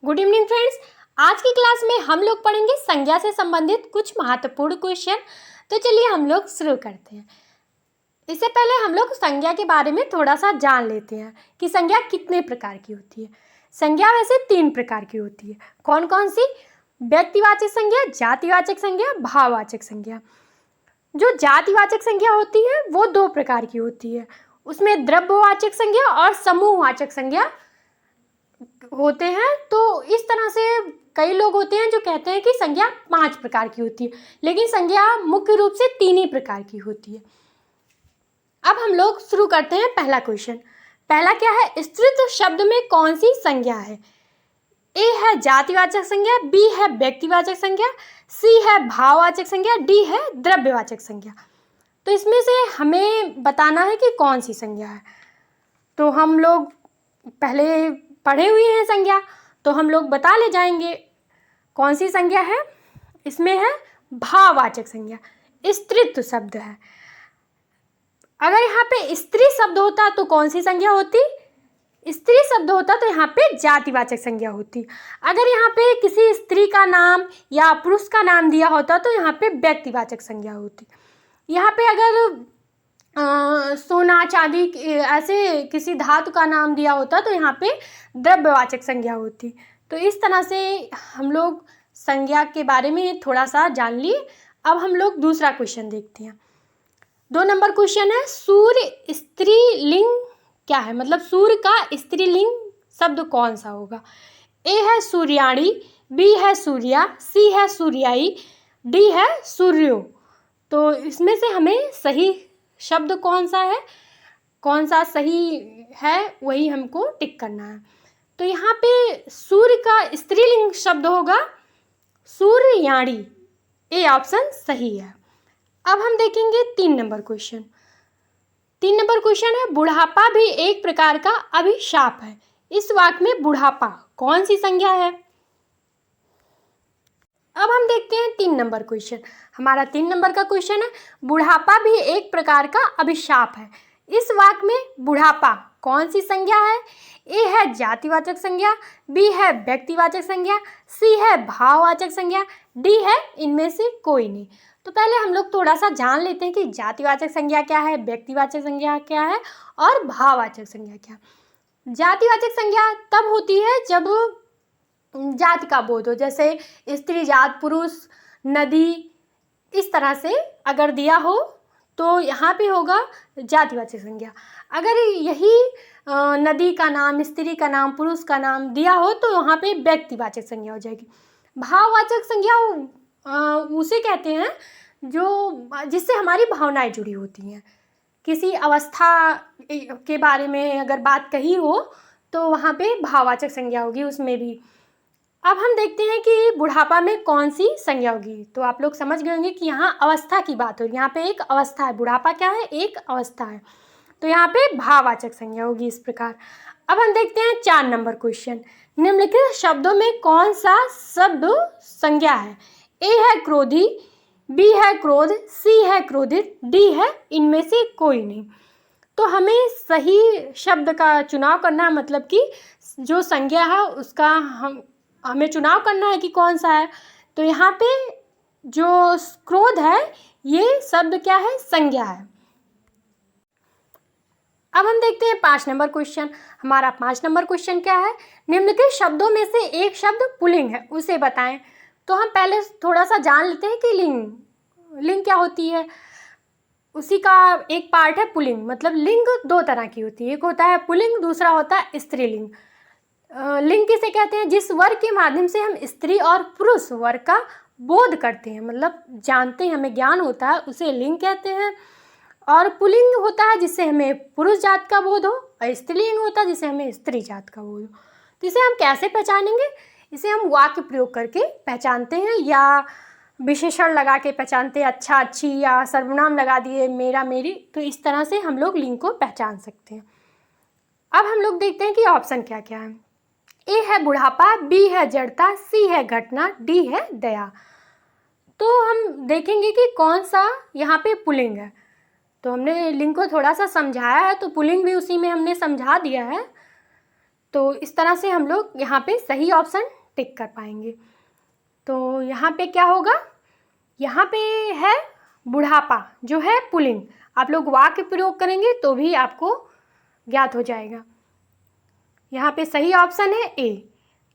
Good evening friends. आज की class में हम लोग पढ़ेंगे संज्ञा से संबंधित कुछ महत्वपूर्ण क्वेश्चन। तो चलिए हम लोग शुरू करते हैं। इससे पहले हम लोग संज्ञा के बारे में थोड़ा सा जान लेते हैं कि संज्ञा कितने प्रकार की होती है। संज्ञा वैसे 3 प्रकार की होती है। कौन कौन सी? व्यक्तिवाचक संज्ञा, जातिवाचक संज्ञा, भाववाचक संज्ञा। जो जातिवाचक संज्ञा होती है वो 2 प्रकार की होती है। उसमें द्रव्यवाचक संज्ञा और समूहवाचक संज्ञा होते हैं। तो इस तरह से कई लोग होते हैं जो कहते हैं कि संज्ञा 5 प्रकार की होती है, लेकिन संज्ञा मुख्य रूप से 3 ही प्रकार की होती है। अब हम लोग शुरू करते हैं पहला क्वेश्चन। पहला क्या है? स्त्रीत्व शब्द में कौन सी संज्ञा है? ए है जातिवाचक संज्ञा, बी है व्यक्तिवाचक संज्ञा, सी है भाववाचक संज्ञा, डी है द्रव्यवाचक संज्ञा। तो इसमें से हमें बताना है कि कौन सी संज्ञा है। तो हम लोग पहले पढ़े हुए हैं संज्ञा, तो हम लोग बता ले जाएंगे कौन सी संज्ञा है। इसमें है भाववाचक संज्ञा, स्त्रीत्व शब्द है। अगर यहाँ पे स्त्री शब्द होता तो कौन सी संज्ञा होती? स्त्री शब्द होता तो यहाँ पे जातिवाचक संज्ञा होती। अगर यहाँ पे किसी स्त्री का नाम या पुरुष का नाम दिया होता तो यहाँ पे व्यक्तिवाचक संज्ञा होती। यहाँ पे अगर सोना चांदी ऐसे किसी धातु का नाम दिया होता तो यहाँ पे द्रव्यवाचक संज्ञा होती। तो इस तरह से हम लोग संज्ञा के बारे में थोड़ा सा जान लिए। अब हम लोग दूसरा क्वेश्चन देखते हैं। 2 नंबर क्वेश्चन है, सूर्य स्त्रीलिंग क्या है? मतलब सूर्य का स्त्रीलिंग शब्द कौन सा होगा? ए है सूर्याणी, बी है सूर्या, सी है सूर्याई, डी है सूर्यो। तो इसमें से हमें सही शब्द कौन सा है, कौन सा सही है, वही हमको टिक करना है। तो यहाँ पे सूर्य का स्त्रीलिंग शब्द होगा सूर्याणी। ए ऑप्शन सही है। अब हम देखेंगे 3 नंबर क्वेश्चन। 3 नंबर क्वेश्चन है, बुढ़ापा भी एक प्रकार का अभिशाप है। इस वाक्य में बुढ़ापा कौन सी संज्ञा है? अब हम देखते हैं 3 नंबर क्वेश्चन। हमारा 3 नंबर का क्वेश्चन है, बुढ़ापा भी एक प्रकार का अभिशाप है। इस वाक्य में बुढ़ापा कौन सी संज्ञा है? ए है जातिवाचक संज्ञा, बी है व्यक्तिवाचक संज्ञा, सी है भाववाचक संज्ञा, डी है इनमें से कोई नहीं। तो पहले हम लोग थोड़ा सा जान लेते हैं कि जातिवाचक संज्ञा क्या है, व्यक्तिवाचक संज्ञा क्या है और भाववाचक संज्ञा क्या। जातिवाचक संज्ञा तब होती है जब जाति का बोध हो, जैसे स्त्री जात, पुरुष, नदी, इस तरह से अगर दिया हो तो यहाँ पे होगा जातिवाचक संज्ञा। अगर यही नदी का नाम, स्त्री का नाम, पुरुष का नाम दिया हो तो यहाँ पे व्यक्तिवाचक संज्ञा हो जाएगी। भाववाचक संज्ञा उसे कहते हैं जो जिससे हमारी भावनाएं जुड़ी होती हैं। किसी अवस्था के बारे में अगर बात कही हो तो वहाँ पे भाववाचक संज्ञा होगी उसमें भी। अब हम देखते हैं कि बुढ़ापा में कौन सी संज्ञा होगी। तो आप लोग समझ गए होंगे कि यहाँ अवस्था की बात हो, यहाँ पे एक अवस्था है। बुढ़ापा क्या है? एक अवस्था है। तो यहाँ पे भाववाचक संज्ञा होगी इस प्रकार। अब हम देखते हैं 4 नंबर क्वेश्चन। निम्नलिखित शब्दों में कौन सा शब्द संज्ञा है? ए है क्रोधी, बी है क्रोध, सी है क्रोधित, डी है इनमें से कोई नहीं। तो हमें सही शब्द का चुनाव करना है, मतलब कि जो संज्ञा है उसका हमें चुनाव करना है कि कौन सा है। तो यहाँ पे जो क्रोध है ये शब्द क्या है? संज्ञा है। अब हम देखते हैं 5 नंबर क्वेश्चन। हमारा 5 नंबर क्वेश्चन क्या है? निम्नलिखित शब्दों में से एक शब्द पुल्लिंग है, उसे बताएं। तो हम पहले थोड़ा सा जान लेते हैं कि लिंग क्या होती है। उसी का एक पार्ट है पुल्लिंग। मतलब लिंग 2 तरह की होती है, एक होता है पुल्लिंग, दूसरा होता है स्त्रीलिंग। लिंग किसे कहते हैं? जिस वर्ग के माध्यम से हम स्त्री और पुरुष वर्ग का बोध करते हैं, मतलब जानते हैं, हमें ज्ञान होता है, उसे लिंग कहते हैं। और पुल्लिंग होता है जिससे हमें पुरुष जात का बोध हो, और स्त्रीलिंग होता है जिससे हमें स्त्री जात का बोध हो। तो इसे हम कैसे पहचानेंगे? इसे हम वाक्य प्रयोग करके पहचानते हैं, या विशेषण लगा के पहचानते हैं, अच्छा, अच्छी, या सर्वनाम लगा दिए, मेरा, मेरी। तो इस तरह से हम लोग लिंग को पहचान सकते हैं। अब हम लोग देखते हैं कि ऑप्शन क्या क्या है। ए है बुढ़ापा, बी है जड़ता, सी है घटना, डी है दया। तो हम देखेंगे कि कौन सा यहाँ पे पुल्लिंग है। तो हमने लिंग को थोड़ा सा समझाया है, तो पुल्लिंग भी उसी में हमने समझा दिया है। तो इस तरह से हम लोग यहाँ पे सही ऑप्शन टिक कर पाएंगे। तो यहाँ पे क्या होगा, यहाँ पे है बुढ़ापा जो है पुल्लिंग। आप लोग वाक्य प्रयोग करेंगे तो भी आपको ज्ञात हो जाएगा। यहाँ पे सही ऑप्शन है ए।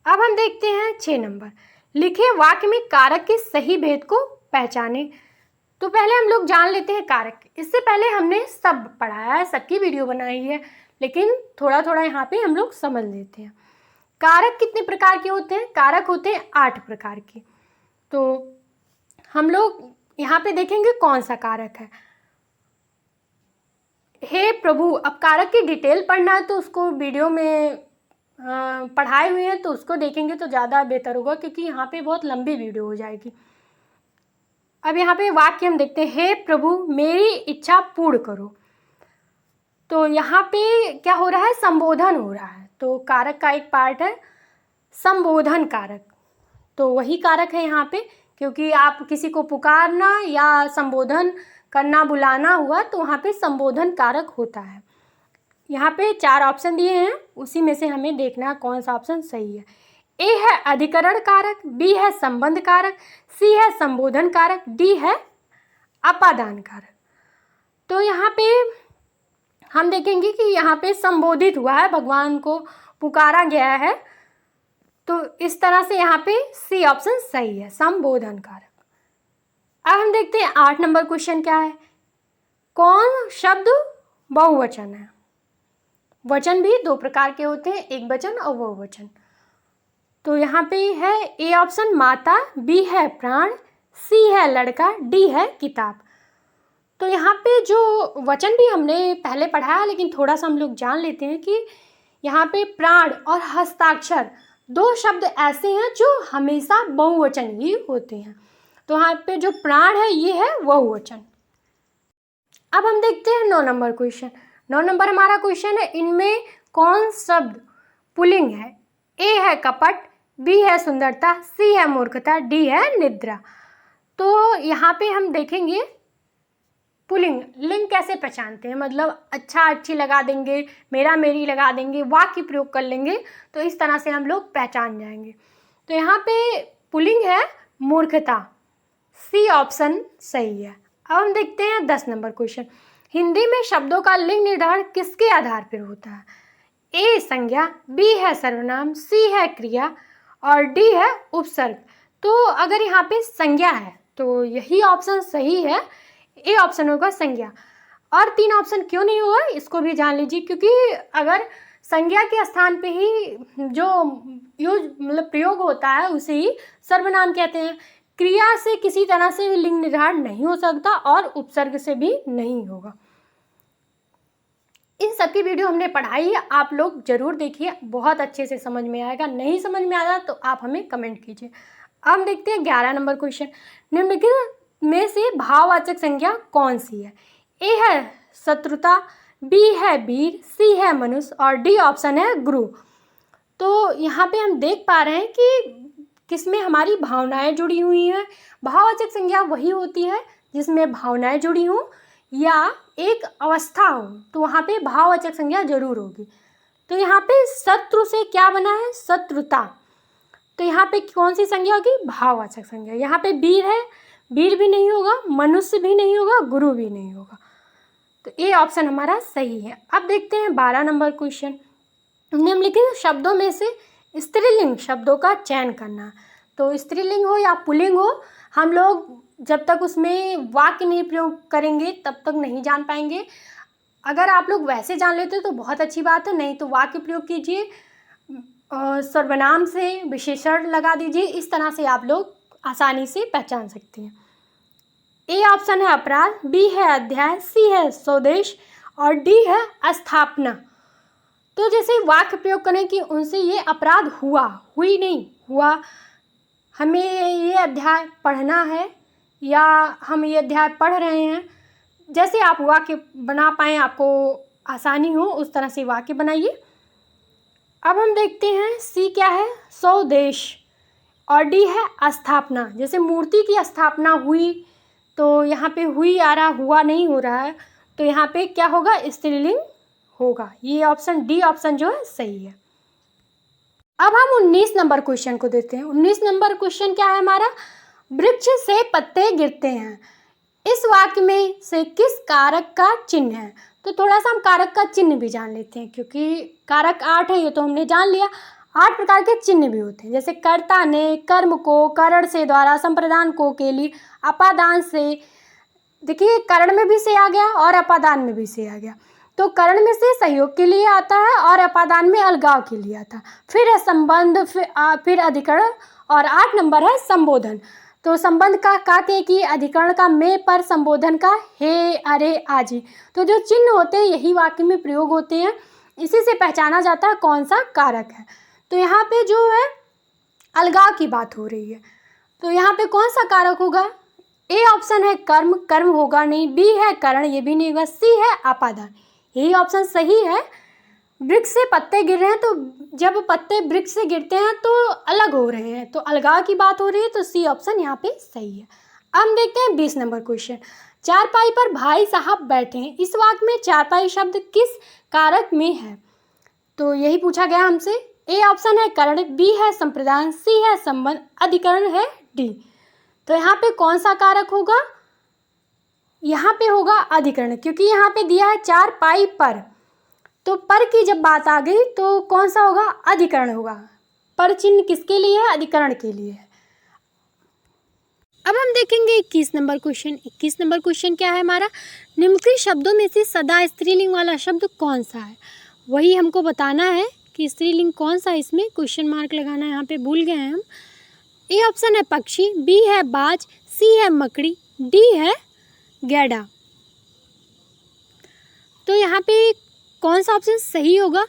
अब हम देखते हैं 6 नंबर, लिखे वाक्य में कारक के सही भेद को पहचाने। तो पहले हम लोग जान लेते हैं कारक। इससे पहले हमने सब पढ़ाया है, सबकी वीडियो बनाई है, लेकिन थोड़ा थोड़ा यहाँ पे हम लोग समझ लेते हैं। कारक कितने प्रकार के होते हैं? कारक होते हैं 8 प्रकार के। तो हम लोग यहाँ पे देखेंगे कौन सा कारक है। हे प्रभु, अब कारक की डिटेल पढ़ना है तो उसको वीडियो में पढ़ाए हुए हैं तो उसको देखेंगे तो ज़्यादा बेहतर होगा, क्योंकि यहाँ पे बहुत लंबी वीडियो हो जाएगी। अब यहाँ पे वाक्य हम देखते हैं, हे प्रभु मेरी इच्छा पूर्ण करो। तो यहाँ पे क्या हो रहा है? संबोधन हो रहा है। तो कारक का एक पार्ट है संबोधन कारक, तो वही कारक है यहाँ पे, क्योंकि आप किसी को पुकारना या संबोधन करना, बुलाना हुआ तो वहाँ पे संबोधन कारक होता है। यहाँ पे 4 ऑप्शन दिए हैं, उसी में से हमें देखना है कौन सा ऑप्शन सही है। ए है अधिकरण कारक, बी है संबंध कारक, सी है संबोधन कारक, डी है अपादान कारक। तो यहाँ पे हम देखेंगे कि यहाँ पे संबोधित हुआ है, भगवान को पुकारा गया है, तो इस तरह से यहाँ पे सी ऑप्शन सही है, संबोधन कारक। अब हम देखते हैं 8 नंबर क्वेश्चन क्या है। कौन शब्द बहुवचन है? वचन भी 2 प्रकार के होते हैं, एक वचन और बहुवचन। तो यहाँ पे है ए ऑप्शन माता, बी है प्राण, सी है लड़का, डी है किताब। तो यहाँ पे जो वचन भी हमने पहले पढ़ा है, लेकिन थोड़ा सा हम लोग जान लेते हैं कि यहाँ पे प्राण और हस्ताक्षर 2 शब्द ऐसे हैं जो हमेशा बहुवचन ही होते हैं। तो यहाँ पे जो प्राण है ये है बहुवचन। अब हम देखते हैं 9 नंबर क्वेश्चन। 9 नंबर हमारा क्वेश्चन है, इनमें कौन शब्द पुल्लिंग है? ए है कपट, बी है सुंदरता, सी है मूर्खता, डी है निद्रा। तो यहाँ पे हम देखेंगे पुल्लिंग, लिंग कैसे पहचानते हैं, मतलब अच्छा अच्छी लगा देंगे, मेरा मेरी लगा देंगे, वाक्य प्रयोग कर लेंगे, तो इस तरह से हम लोग पहचान जाएंगे। तो यहाँ पे पुल्लिंग है मूर्खता, सी ऑप्शन सही है। अब हम देखते हैं 10 नंबर क्वेश्चन। हिंदी में शब्दों का लिंग निर्धारण किसके आधार पर होता है? ए संज्ञा, बी है सर्वनाम, सी है क्रिया और डी है उपसर्ग। तो अगर यहाँ पे संज्ञा है तो यही ऑप्शन सही है, ए ऑप्शन होगा संज्ञा। और 3 ऑप्शन क्यों नहीं होगा इसको भी जान लीजिए, क्योंकि अगर संज्ञा के स्थान पे ही जो यूज मतलब प्रयोग होता है उसे ही सर्वनाम कहते हैं। क्रिया से किसी तरह से लिंग निर्धारण नहीं हो सकता और उपसर्ग से भी नहीं होगा। इन सब की वीडियो हमने पढ़ाई है, आप लोग जरूर देखिए, बहुत अच्छे से समझ में आएगा। नहीं समझ में आया तो आप हमें कमेंट कीजिए। अब हम देखते हैं 11 नंबर क्वेश्चन। निम्नलिखित में से भाववाचक संज्ञा कौन सी है? ए है शत्रुता, बी है वीर, सी है मनुष्य और डी ऑप्शन है गुरु। तो यहाँ पे हम देख पा रहे हैं कि किसमें हमारी भावनाएं जुड़ी हुई हैं। भाववाचक संज्ञा वही होती है जिसमें भावनाएं जुड़ी हों या एक अवस्था हो, तो वहाँ पे भाववाचक संज्ञा जरूर होगी। तो यहाँ पे शत्रु से क्या बना है? शत्रुता। तो यहाँ पे कौन सी संज्ञा होगी? भाववाचक संज्ञा। यहाँ पे वीर है, वीर भी नहीं होगा, मनुष्य भी नहीं होगा, गुरु भी नहीं होगा। तो ये ऑप्शन हमारा सही है। अब देखते हैं 12 नंबर क्वेश्चन। निम्नलिखित शब्दों में से स्त्रीलिंग शब्दों का चयन करना। तो स्त्रीलिंग हो या पुल्लिंग हो, हम लोग जब तक उसमें वाक्य नहीं प्रयोग करेंगे तब तक नहीं जान पाएंगे। अगर आप लोग वैसे जान लेते हो तो बहुत अच्छी बात है, नहीं तो वाक्य प्रयोग कीजिए, सर्वनाम से विशेषण लगा दीजिए, इस तरह से आप लोग आसानी से पहचान सकते हैं। ए ऑप्शन है अपराध, बी है अध्याय, सी है स्वदेश और डी है स्थापना। तो जैसे वाक्य प्रयोग करें कि उनसे ये अपराध हुआ, हुई नहीं, हुआ, हमें ये अध्याय पढ़ना है या हम ये अध्याय पढ़ रहे हैं, जैसे आप वाक्य बना पाएँ, आपको आसानी हो उस तरह से वाक्य बनाइए। अब हम देखते हैं सी क्या है? स्वदेश और डी है स्थापना। जैसे मूर्ति की स्थापना हुई, तो यहाँ पे हुई आ रहा, हुआ नहीं हो रहा है, तो यहाँ पे क्या होगा? स्त्रीलिंग होगा। ये ऑप्शन डी ऑप्शन जो है सही है। अब हम 19 नंबर क्वेश्चन को देते हैं। 19 नंबर क्वेश्चन क्या है हमारा, वृक्ष से पत्ते गिरते हैं, इस वाक्य में से किस कारक का चिन्ह है। तो थोड़ा सा हम कारक का चिन्ह भी जान लेते हैं, क्योंकि कारक 8 है ये तो हमने जान लिया। 8 प्रकार के चिन्ह भी होते हैं, जैसे कर्ता ने, कर्म को, करण से, द्वारा, संप्रदान को, के लिए, अपादान से। देखिए करण में भी से आ गया और अपादान में भी से आ गया। तो करण में से सहयोग के लिए आता है और अपादान में अलगाव के लिए आता है। फिर है संबंध, फिर अधिकरण, और 8 नंबर है संबोधन। तो संबंध का के की, अधिकरण का में पर, संबोधन का हे, अरे, आजी। तो जो चिन्ह होते हैं यही वाक्य में प्रयोग होते हैं, इसी से पहचाना जाता है कौन सा कारक है। तो यहाँ पे जो है अलगाव की बात हो रही है, तो यहाँ पे कौन सा कारक होगा। ए ऑप्शन है कर्म, कर्म होगा नहीं। बी है करण, ये भी नहीं होगा। सी है अपादान, यही ऑप्शन सही है। वृक्ष से पत्ते गिर रहे हैं, तो जब पत्ते वृक्ष से गिरते हैं तो अलग हो रहे हैं, तो अलगाव की बात हो रही है, तो सी ऑप्शन यहाँ पे सही है। अब हम देखते हैं 20 नंबर क्वेश्चन। चारपाई पर भाई साहब बैठे हैं, इस वाक्य में चारपाई शब्द किस कारक में है। तो यही पूछा गया हमसे। ए ऑप्शन है करण, बी है संप्रदान, सी है संबंध, अधिकरण है डी। तो यहाँ पे कौन सा कारक होगा, यहाँ पे होगा अधिकरण, क्योंकि यहाँ पे दिया है चारपाई पर, तो पर की जब बात आ गई तो कौन सा होगा, अधिकरण होगा। पर चिन्ह किसके लिए है, अधिकरण के लिए है। अब हम देखेंगे 21 नंबर क्वेश्चन। 21 नंबर क्वेश्चन क्या है हमारा, निम्नलिखित शब्दों में से सदा स्त्रीलिंग वाला शब्द कौन सा है। वही हमको बताना है कि स्त्रीलिंग कौन सा है, इसमें क्वेश्चन मार्क लगाना है, यहाँ पे भूल गए हैं हम। ए ऑप्शन है पक्षी, बी है बाज, सी है मकड़ी, डी है गैडा। तो यहाँ पे कौन सा ऑप्शन सही होगा,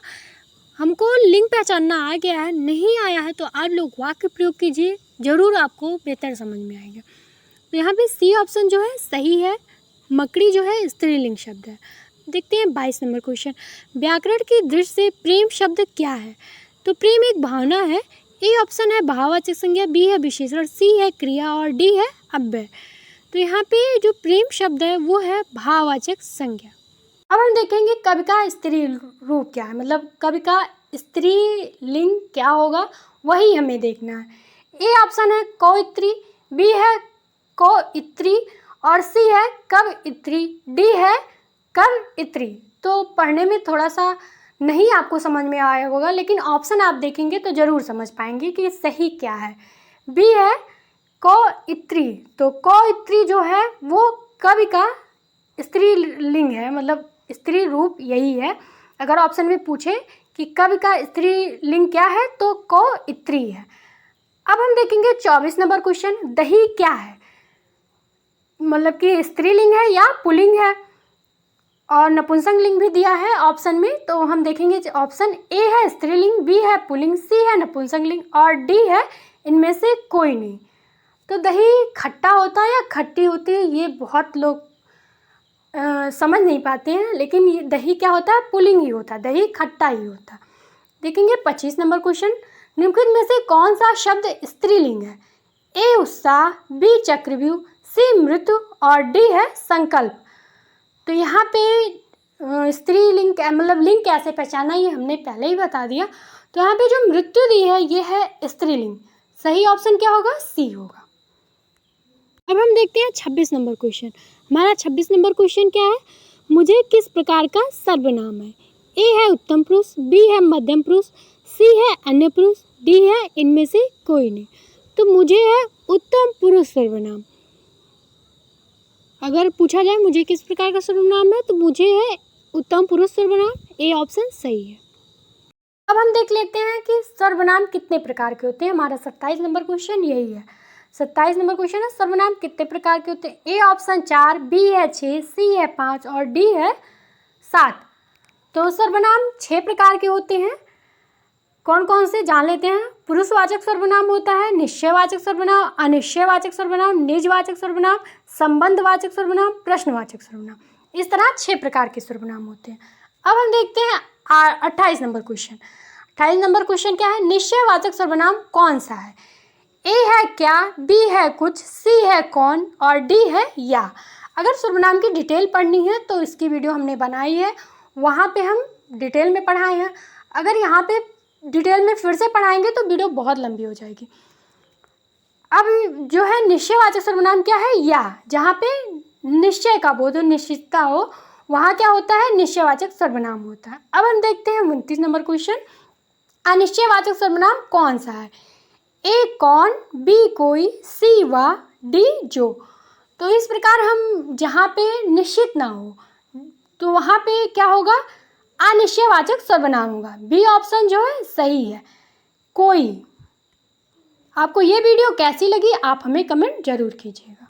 हमको लिंग पहचानना आ गया है, नहीं आया है तो आप लोग वाक्य प्रयोग कीजिए, ज़रूर आपको बेहतर समझ में आएगा। तो यहाँ पे सी ऑप्शन जो है सही है, मकड़ी जो है स्त्रीलिंग शब्द है। देखते हैं 22 नंबर क्वेश्चन। व्याकरण की दृष्टि से प्रेम शब्द क्या है। तो प्रेम एक भावना है। ए ऑप्शन है भाववाचक संज्ञा, बी है विशेषण, सी है क्रिया और डी है अव्यय। तो यहाँ पे जो प्रेम शब्द है वो है भाववाचक संज्ञा। अब हम देखेंगे कवि का स्त्री रूप क्या है, मतलब कवि का स्त्रीलिंग क्या होगा, वही हमें देखना है। ए ऑप्शन है कौइत्री, बी है कौइत्री और सी है कवइत्री, डी है कवइत्री। तो पढ़ने में थोड़ा सा नहीं आपको समझ में आया होगा, लेकिन ऑप्शन आप देखेंगे तो ज़रूर समझ पाएंगे कि सही क्या है। बी है कौइत्री, तो कौइत्री जो है वो कवि का स्त्रीलिंग है, मतलब स्त्री रूप यही है। अगर ऑप्शन में पूछे कि कवि का स्त्रीलिंग क्या है तो कौइत्री है। अब हम देखेंगे 24 नंबर क्वेश्चन। दही क्या है, मतलब कि स्त्रीलिंग है या पुल्लिंग है, और नपुंसक लिंग भी दिया है ऑप्शन में। तो हम देखेंगे ऑप्शन ए है स्त्रीलिंग, बी है पुल्लिंग, सी है नपुंसक लिंग और डी है इनमें से कोई नहीं। तो दही खट्टा होता है या खट्टी होती है, ये बहुत लोग समझ नहीं पाते हैं, लेकिन ये दही क्या होता है, पुल्लिंग ही होता है, दही खट्टा ही होता है। देखेंगे 25 नंबर क्वेश्चन। निम्नलिखित में से कौन सा शब्द स्त्रीलिंग है। ए उत्साह, बी चक्रव्यूह, सी मृत्यु और डी है संकल्प। तो यहाँ पे स्त्रीलिंग मतलब लिंग कैसे पहचाना ये हमने पहले ही बता दिया। तो यहाँ पे जो मृत्यु दी है ये है स्त्रीलिंग, सही ऑप्शन क्या होगा, सी होगा। अब हम देखते हैं 26 नंबर क्वेश्चन। हमारा 26 नंबर क्वेश्चन क्या है, मुझे किस प्रकार का सर्वनाम है। ए है उत्तम पुरुष, बी है मध्यम पुरुष, सी है अन्य पुरुष, डी है इनमें से कोई नहीं। तो मुझे है उत्तम पुरुष सर्वनाम। अगर पूछा जाए मुझे किस प्रकार का सर्वनाम है तो मुझे है उत्तम पुरुष सर्वनाम, ए ऑप्शन सही है। अब हम देख लेते हैं कि सर्वनाम कितने प्रकार के होते हैं। हमारा 27 नंबर क्वेश्चन यही है। 27 नंबर क्वेश्चन है सर्वनाम कितने प्रकार के होते हैं। ए ऑप्शन 4, बी है 6, सी है 5 और डी है 7। तो सर्वनाम 6 प्रकार के होते हैं। कौन कौन से जान लेते हैं। पुरुषवाचक सर्वनाम होता है, निश्चयवाचक सर्वनाम, अनिश्चयवाचक सर्वनाम, निजवाचक सर्वनाम, संबंधवाचक सर्वनाम, प्रश्नवाचक सर्वनाम। इस तरह 6 प्रकार के सर्वनाम होते हैं। अब हम देखते हैं 28 नंबर क्वेश्चन। 28 नंबर क्वेश्चन क्या है, निश्चयवाचक सर्वनाम कौन सा है। ए है क्या, बी है कुछ, सी है कौन और डी है या। अगर सर्वनाम की डिटेल पढ़नी है तो इसकी वीडियो हमने बनाई है, वहाँ पे हम डिटेल में पढ़ाए हैं। अगर यहाँ पे डिटेल में फिर से पढ़ाएंगे तो वीडियो बहुत लंबी हो जाएगी। अब जो है निश्चयवाचक सर्वनाम क्या है? या, जहाँ पे निश्चय का बोध हो, निश्चितता हो, वहाँ क्या होता है? निश्चयवाचक सर्वनाम होता है। अब हम देखते हैं 29 नंबर क्वेश्चन। अनिश्चयवाचक सर्वनाम कौन सा है? ए कौन, बी कोई, सी वह, डी जो। तो इस प्रकार हम जहाँ पे निश्चित ना हो तो वहाँ पे क्या होगा? अनिश्चयवाचक सर्वनाम होगा। बी ऑप्शन जो है सही है, कोई। आपको ये वीडियो कैसी लगी आप हमें कमेंट जरूर कीजिएगा।